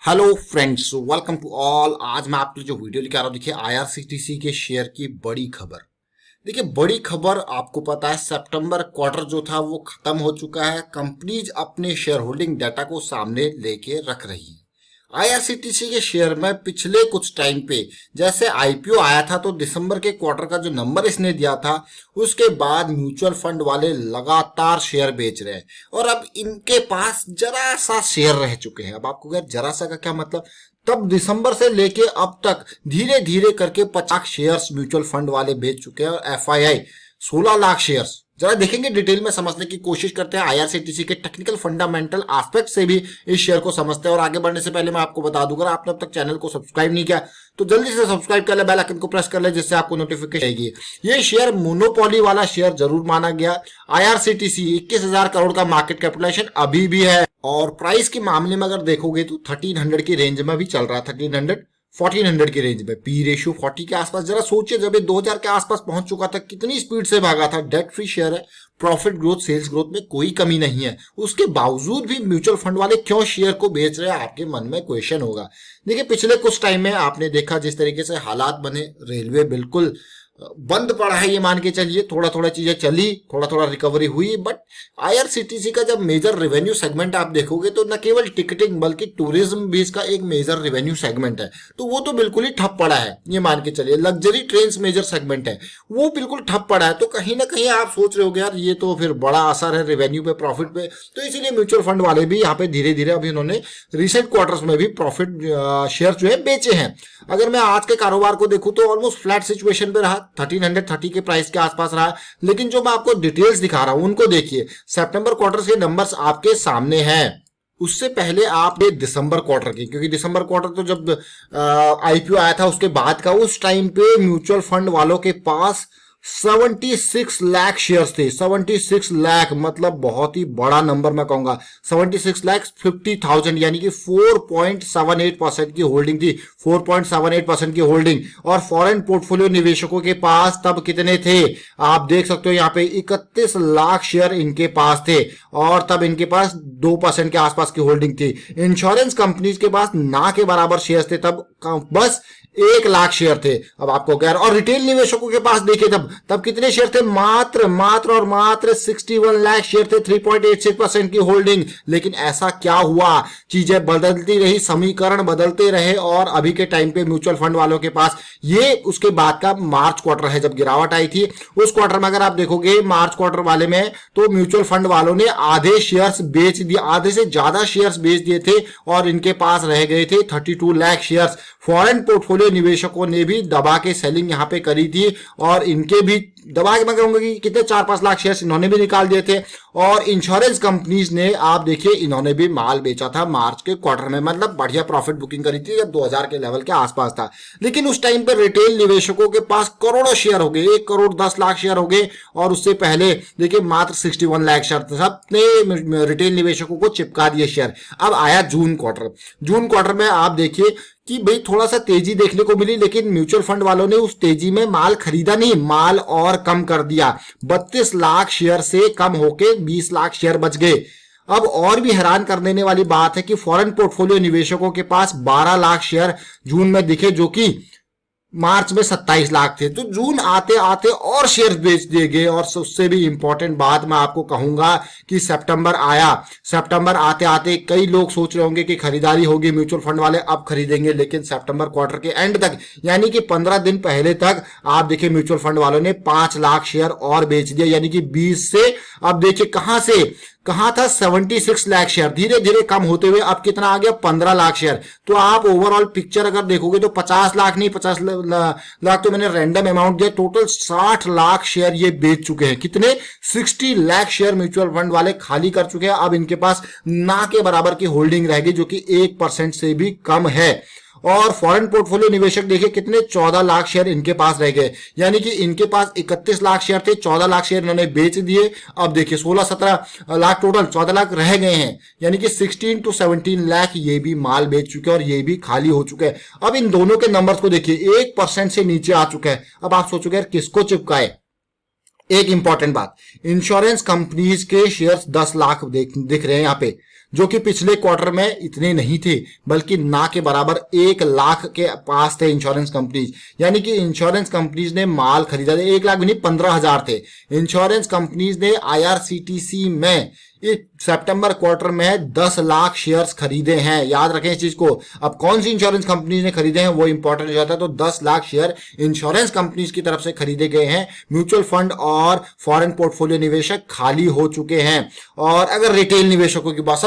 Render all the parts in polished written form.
Hello friends, welcome to all. आज मैं आपके लिए जो वीडियो लेकर आ रहा हूँ, देखिए आईआरसीटीसी के शेयर की बड़ी खबर। देखिए बड़ी खबर, आपको पता है सितंबर क्वार्टर जो था वो खत्म हो चुका है। कंपनीज अपने शेयर होल्डिंग डाटा को सामने लेके रख रही है। आईआरसीटीसी के शेयर में पिछले कुछ टाइम पे जैसे आईपीओ आया था तो दिसंबर के क्वार्टर का जो नंबर इसने दिया था उसके बाद म्यूचुअल फंड वाले लगातार शेयर बेच रहे हैं और अब इनके पास जरा सा शेयर रह चुके हैं। अब आपको क्या जरा सा का क्या मतलब, तब दिसंबर से लेके अब तक धीरे धीरे करके 50 शेयर्स म्यूचुअल फंड वाले बेच चुके हैं और एफआईआई 16 लाख शेयर्स। जरा देखेंगे डिटेल में, समझने की कोशिश करते हैं आईआरसीटीसी के टेक्निकल फंडामेंटल एस्पेक्ट से भी इस शेयर को समझते हैं। और आगे बढ़ने से पहले मैं आपको बता दूंगा, आपने अब तक चैनल को सब्सक्राइब नहीं किया तो जल्दी से सब्सक्राइब कर ले, बेल आइकन को प्रेस कर ले जिससे आपको नोटिफिकेशन आएगी। ये शेयर मोनोपोली वाला शेयर जरूर माना गया। आईआरसीटीसी 21,000 करोड़ का मार्केट कैपिटलाइजेशन अभी भी है और प्राइस के मामले में अगर देखोगे तो 1300 की रेंज में भी चल रहा था, 1400 की रेंज में। पी रेशियो 40 के आसपास। जरा सोचिए, जब ये 2000 के आसपास पहुंच चुका था कितनी स्पीड से भागा था। डेट फ्री शेयर है, प्रॉफिट ग्रोथ सेल्स ग्रोथ में कोई कमी नहीं है, उसके बावजूद भी म्यूचुअल फंड वाले क्यों शेयर को बेच रहे हैं, आपके मन में क्वेश्चन होगा। देखिए पिछले कुछ टाइम में आपने देखा जिस तरीके से हालात बने, रेलवे बिल्कुल बंद पड़ा है, ये मान के चलिए। थोड़ा थोड़ा चीजें चली, थोड़ा थोड़ा रिकवरी हुई, बट आईआरसीटीसी का जब मेजर रेवेन्यू सेगमेंट आप देखोगे तो न केवल टिकटिंग बल्कि टूरिज्म भी इसका एक मेजर रेवेन्यू सेगमेंट है, तो वो तो बिल्कुल ही ठप पड़ा है, ये मान के चलिए। लग्जरी ट्रेन्स मेजर सेगमेंट है, वो बिल्कुल ठप पड़ा है। तो कहीं ना कहीं आप सोच रहे हो यार ये तो फिर बड़ा असर है रेवेन्यू पे, प्रॉफिट पे। तो इसीलिए म्यूचुअल फंड वाले भी यहाँ पे धीरे धीरे अभी उन्होंने रिसेंट क्वार्टर्स में भी प्रॉफिट शेयर जो है बेचे हैं। अगर मैं आज के कारोबार को देखूं तो ऑलमोस्ट फ्लैट सिचुएशन पे रहा, 1330 के प्राइस के आसपास रहा। लेकिन जो मैं आपको डिटेल्स दिखा रहा हूं उनको देखिए। सितंबर क्वार्टर के नंबर्स आपके सामने हैं, उससे पहले आप ये दिसंबर क्वार्टर की, क्योंकि दिसंबर क्वार्टर तो जब आईपीओ आया था उसके बाद का, उस टाइम पे म्यूचुअल फंड वालों के पास 76 लाख शेयर्स थे। 76 लाख मतलब बहुत ही बड़ा नंबर मैं कहूंगा। 76 लाख 50,000 यानी कि 4.78% की होल्डिंग थी, 4.78% की होल्डिंग। और फॉरेन पोर्टफोलियो निवेशकों के पास तब कितने थे आप देख सकते हो, यहाँ पे 31 लाख शेयर इनके पास थे और तब इनके पास 2% के आसपास की होल्डिंग थी। इंश्योरेंस कंपनीज के पास ना के बराबर शेयर थे, तब बस 1 लाख शेयर थे। अब आपको क्या, और रिटेल निवेशकों के पास देखिए तब कितने शेयर थे, मात्र 61 लाख शेयर थे, 3.86% की होल्डिंग। लेकिन ऐसा क्या हुआ, चीजें बदलती रही, समीकरण बदलते रहे और अभी के टाइम पे म्यूचुअल फंड वालों के पास, ये उसके बाद का मार्च क्वार्टर है जब गिरावट आई थी। उस क्वार्टर में अगर आप देखोगे मार्च क्वार्टर वाले में, तो म्यूचुअल फंड वालों ने आधे शेयर्स बेच दिए, आधे से ज्यादा शेयर्स बेच दिए थे और इनके पास रह गए थे 32 लाख शेयर्स। फॉरेन पोर्टफोलियो निवेशकों ने भी दबा के सेलिंग यहां पे करी थी और इनके भी दबा के, मैं कहूंगा कि कितने 4-5 लाख शेयर्स इन्होंने भी निकाल दिए थे। और इंश्योरेंस कंपनीज ने आप देखिए इन्होंने भी माल बेचा था मार्च के क्वार्टर में, मतलब बढ़िया प्रॉफिट बुकिंग करी थी जब 2000 के लेवल के आसपास था। लेकिन उस टाइम पे रिटेल निवेशकों के पास करोड़ों शेयर हो गए, 1 करोड़ 10 लाख शेयर हो गए और उससे पहले देखिए मात्र 61 लाख शेयर थे। सबने रिटेल निवेशकों को चिपका दिए शेयर। अब आया जून क्वार्टर में आप देखिए कि भाई थोड़ा सा तेजी देखने को मिली, लेकिन म्यूचुअल फंड वालों ने उस तेजी में माल खरीदा नहीं, माल और कम कर दिया। 32 लाख शेयर से कम होके 20 लाख शेयर बच गए। अब और भी हैरान कर देने वाली बात है कि फॉरेन पोर्टफोलियो निवेशकों के पास 12 लाख शेयर जून में दिखे, जो कि मार्च में 27 लाख थे। तो जून आते आते और शेयर बेच दिए गए। और उससे भी इंपॉर्टेंट बात मैं आपको कहूंगा कि सितंबर आया, सितंबर आते आते कई लोग सोच रहे होंगे कि खरीदारी होगी, म्यूचुअल फंड वाले अब खरीदेंगे, लेकिन सितंबर क्वार्टर के एंड तक यानी कि 15 दिन पहले तक आप देखिए म्यूचुअल फंड वालों ने 5 लाख शेयर और बेच दिया, यानी कि 20 से अब देखिए कहां था 76 लाख शेयर, धीरे धीरे कम होते हुए अब कितना आ गया 15 लाख शेयर। तो आप ओवरऑल पिक्चर अगर देखोगे तो 50 लाख नहीं, 50 लाख तो मैंने रैंडम अमाउंट दिया, टोटल 60 लाख शेयर ये बेच चुके हैं। कितने, 60 लाख शेयर म्यूचुअल फंड वाले खाली कर चुके हैं। अब इनके पास ना के बराबर की होल्डिंग रहेगी, जो कि 1% से भी कम है। और फॉरेन पोर्टफोलियो निवेशक देखिए कितने, 14 लाख शेयर इनके पास रह गए, यानी कि इनके पास 31 लाख शेयर थे, 14 लाख शेयर इन्होंने बेच दिए। अब देखिए 16-17 लाख टोटल, 14 लाख रह गए हैं, यानी कि 16 to 17 लाख ये भी माल बेच चुके हैं और ये भी खाली हो चुके हैं। अब इन दोनों के नंबर्स को देखिए, 1% से नीचे आ चुका है। अब आप सोचोगे यार किसको चिपकाए। एक इंपॉर्टेंट बात, इंश्योरेंस कंपनीज के शेयर्स 10 लाख दिख रहे हैं यहाँ पे, जो कि पिछले क्वार्टर में इतने नहीं थे, बल्कि ना के बराबर 1 लाख के पास थे इंश्योरेंस कंपनीज। यानी कि इंश्योरेंस कंपनीज ने माल खरीदा था, 1 लाख भी नहीं 15,000 थे। इंश्योरेंस कंपनीज ने आईआरसीटीसी में इस सितंबर क्वार्टर में 10 लाख शेयर्स खरीदे हैं। याद रखें इस चीज को। अब कौन सी इंश्योरेंस कंपनीज ने खरीदे हैं वो इंपॉर्टेंट हो जाता है। तो 10 लाख शेयर इंश्योरेंस कंपनीज की तरफ से खरीदे गए हैं। म्यूचुअल फंड और फॉरेन पोर्टफोलियो निवेशक खाली हो चुके हैं। और अगर रिटेल निवेशकों की बात,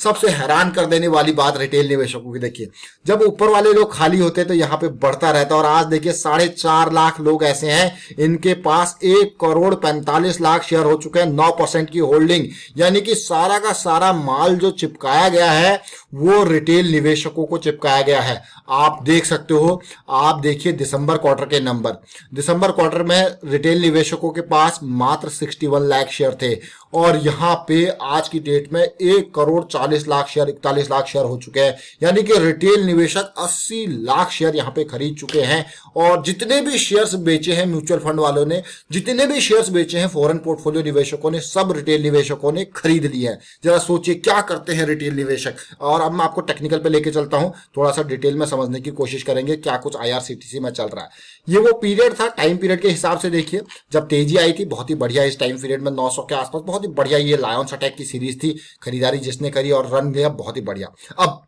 सबसे हैरान कर देने वाली बात रिटेल निवेशकों की, देखिए जब ऊपर वाले लोग खाली होते हैं तो यहां पे बढ़ता रहता है। और आज देखिए 4.5 लाख लोग ऐसे हैं, इनके पास 1,45,00,000 शेयर हो चुके हैं, 9% की होल्डिंग। यानी कि सारा का सारा माल जो चिपकाया गया है वो रिटेल निवेशकों को चिपकाया गया है। आप देख सकते हो, आप देखिए दिसंबर क्वार्टर के नंबर। दिसंबर क्वार्टर में रिटेल निवेशकों के पास मात्र 61 लाख शेयर थे, और यहां पे आज की डेट में 1,40,00,000 शेयर, 41 लाख शेयर हो चुके हैं। यानी कि रिटेल निवेशक 80 लाख शेयर यहां पे खरीद चुके हैं। और जितने भी शेयर्स बेचे हैं म्यूचुअल फंड वालों ने, जितने भी शेयर्स बेचे हैं फॉरेन पोर्टफोलियो निवेशकों ने, सब रिटेल निवेशकों ने खरीद लिए हैं। जरा सोचिए क्या करते हैं रिटेल निवेशक। और अब मैं आपको टेक्निकल पे लेके चलता हूं, थोड़ा सा डिटेल में समझने की कोशिश करेंगे क्या कुछ आईआरसीटीसी में चल रहा है। ये वो पीरियड था, टाइम पीरियड के हिसाब से देखिए जब तेजी आई थी, बहुत ही बढ़िया इस टाइम पीरियड में 900 के आसपास बहुत ही बढ़िया ये लायंस अटैक की सीरीज थी, खरीदारी जिसने करी और रन लिया बहुत ही बढ़िया। अब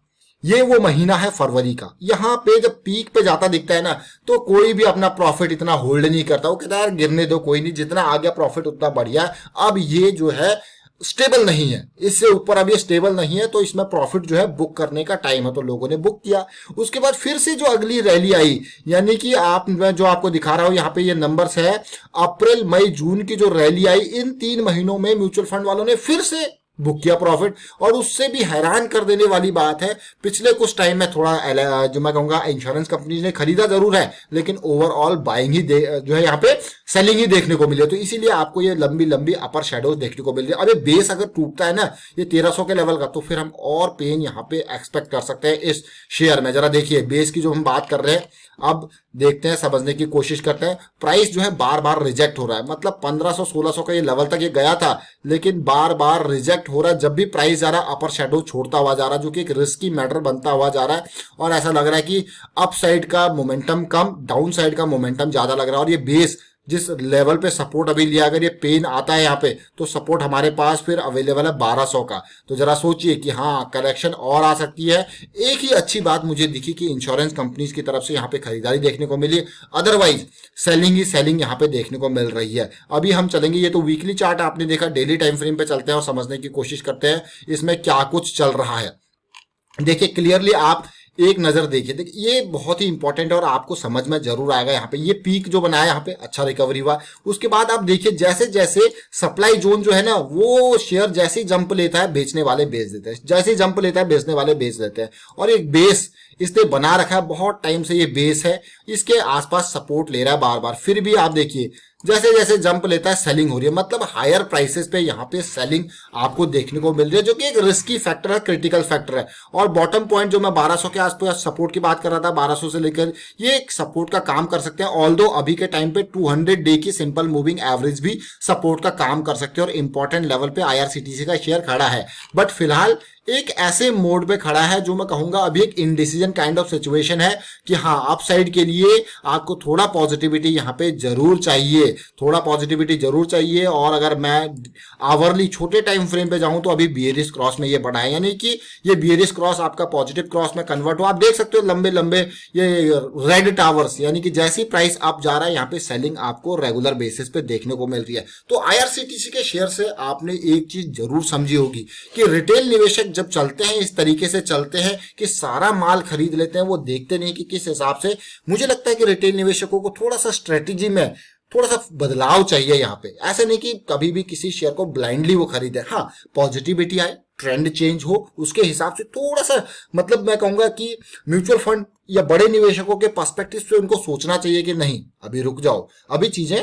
ये वो महीना है फरवरी का। यहां पे जब पीक पे जाता दिखता है ना, तो कोई भी अपना प्रॉफिट इतना होल्ड नहीं करता। वो कहता है यार गिरने दो, कोई नहीं, जितना आ गया प्रॉफिट उतना बढ़िया। अब ये जो है स्टेबल नहीं है, इससे ऊपर अब ये स्टेबल नहीं है, तो इसमें प्रॉफिट जो है बुक करने का टाइम है, तो लोगों ने बुक किया। उसके बाद फिर से जो अगली रैली आई, यानी कि आप, मैं जो आपको दिखा रहा हूं यहाँ पे ये नंबर्स है, अप्रैल मई जून की जो रैली आई, इन 3 महीनों में म्यूचुअल फंड वालों ने फिर से बुक किया प्रॉफिट। और उससे भी हैरान कर देने वाली बात है, पिछले कुछ टाइम में थोड़ा जो मैं कहूंगा इंश्योरेंस कंपनी ने खरीदा जरूर है, लेकिन ओवरऑल बाइंग ही जो है यहाँ पे सेलिंग ही देखने को मिले। तो इसीलिए आपको ये लंबी लंबी अपर शेडोज देखने को मिल रही है। अभी बेस अगर टूटता है ना ये 1300 के लेवल का, तो फिर हम और पेन यहाँ पे एक्सपेक्ट कर सकते हैं इस शेयर में। जरा देखिए बेस की जो हम बात कर रहे हैं, अब देखते हैं, समझने की कोशिश करते हैं। प्राइस जो है बार बार रिजेक्ट हो रहा है, मतलब 1500-1600 का ये लेवल तक ये गया था, लेकिन बार बार रिजेक्ट हो रहा है। जब भी प्राइस जा रहा है अपर शेडो छोड़ता हुआ जा रहा है, जो कि एक रिस्की मैटर बनता हुआ जा रहा है। और ऐसा लग रहा है कि अप साइड का मोमेंटम कम, डाउन साइड का मोमेंटम ज्यादा लग रहा है। और ये बेस जिस लेवल पे सपोर्ट अभी लिया, अगर ये पेन आता है यहाँ पे, तो सपोर्ट हमारे पास फिर अवेलेबल है 1200 का। तो जरा सोचिए कि हाँ करेक्शन और आ सकती है। एक ही अच्छी बात मुझे दिखी कि इंश्योरेंस कंपनीज की तरफ से यहाँ पे खरीदारी देखने को मिली, अदरवाइज सेलिंग ही सेलिंग यहाँ पे देखने को मिल रही है। अभी हम चलेंगे, ये तो वीकली चार्ट आपने देखा, डेली टाइम फ्रेम पे चलते हैं और समझने की कोशिश करते हैं इसमें क्या कुछ चल रहा है। देखिए क्लियरली आप एक नजर देखिए, ये बहुत ही इंपॉर्टेंट है और आपको समझ में जरूर आएगा। यहाँ पे ये पीक जो बनाया, यहाँ पे अच्छा रिकवरी हुआ। उसके बाद आप देखिए जैसे जैसे सप्लाई जोन जो है ना, वो शेयर जैसे ही जंप लेता है बेचने वाले बेच देते हैं, जैसे ही जंप लेता है बेचने वाले बेच देते हैं। और एक बेस इसने बना रखा है, बहुत टाइम से ये बेस है, इसके आसपास सपोर्ट ले रहा है बार बार। फिर भी आप देखिए जैसे जैसे जंप लेता है सेलिंग हो रही है, मतलब हायर प्राइसेस पे यहाँ पे सेलिंग आपको देखने को मिल रही है, जो कि एक रिस्की फैक्टर है, क्रिटिकल फैक्टर है। और बॉटम पॉइंट जो मैं 1200 के आसपास सपोर्ट की बात कर रहा था, 1200 से लेकर ये एक सपोर्ट का काम कर सकते हैं। ऑल्दो अभी के टाइम पे 200 डे की सिंपल मूविंग एवरेज भी सपोर्ट का काम कर सकते हैं, और इंपॉर्टेंट लेवल पे आईआरसीटीसी का शेयर खड़ा है। बट फिलहाल एक ऐसे मोड पे खड़ा है जो मैं कहूंगा अभी एक इनडिसीजन काइंड ऑफ सिचुएशन है, कि हाँ अपसाइड के लिए आपको थोड़ा पॉजिटिविटी यहाँ पे जरूर चाहिए, थोड़ा पॉजिटिविटी जरूर चाहिए। और अगर मैं आवरली छोटे टाइम फ्रेम पे जाऊं तो अभी बियरिश क्रॉस में ये बढ़ा है, यानी कि ये बियरिश क्रॉस आपका पॉजिटिव क्रॉस में कन्वर्ट हो। आप देख सकते हो लंबे लंबे ये रेड टावर्स, यानी कि जैसी प्राइस अप जा रहा है यहाँ पे सेलिंग आपको रेगुलर बेसिस पे देखने को मिल रही है। तो आईआरसीटीसी के शेयर से आपने एक चीज जरूर समझी होगी कि रिटेल निवेशक जब चलते हैं इस तरीके से चलते हैं कि सारा माल खरीद लेते हैं, वो देखते नहीं कि किस हिसाब से। मुझे लगता है कि रिटेल निवेशकों को थोड़ा सा स्ट्रेटेजी में थोड़ा सा बदलाव चाहिए यहाँ पे। ऐसे नहीं कि कभी भी किसी शेयर को ब्लाइंडली वो खरीदे। हाँ पॉजिटिविटी आए, ट्रेंड चेंज हो, उसके हिसाब से थोड़ा सा, मतलब मैं कहूंगा कि म्यूचुअल फंड या बड़े निवेशकों के पर्सपेक्टिव से उनको सोचना चाहिए कि नहीं अभी रुक जाओ, अभी चीजें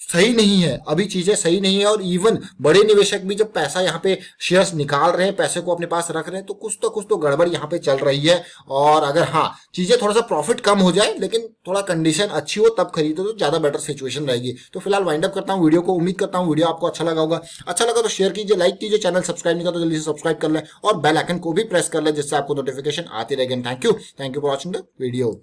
सही नहीं है, अभी चीजें सही नहीं है। और इवन बड़े निवेशक भी जब पैसा यहाँ पे शेयर्स निकाल रहे हैं, पैसे को अपने पास रख रहे हैं, तो कुछ तो गड़बड़ यहाँ पे चल रही है। और अगर हाँ चीजें थोड़ा सा प्रॉफिट कम हो जाए लेकिन थोड़ा कंडीशन अच्छी हो तब खरीदो तो ज्यादा बेटर सिचुएशन रहेगी। तो फिलहाल वाइंड अप करता हूँ वीडियो को। उम्मीद करता हूँ वीडियो आपको अच्छा लगा होगा। अच्छा लगा तो शेयर कीजिए, लाइक कीजिए, चैनल सब्सक्राइब नहीं करता तो जल्दी से सब्सक्राइब कर ले और बेल आइकन को भी प्रेस कर ले जिससे आपको नोटिफिकेशन आती रहेगी। Thank you for watching the video.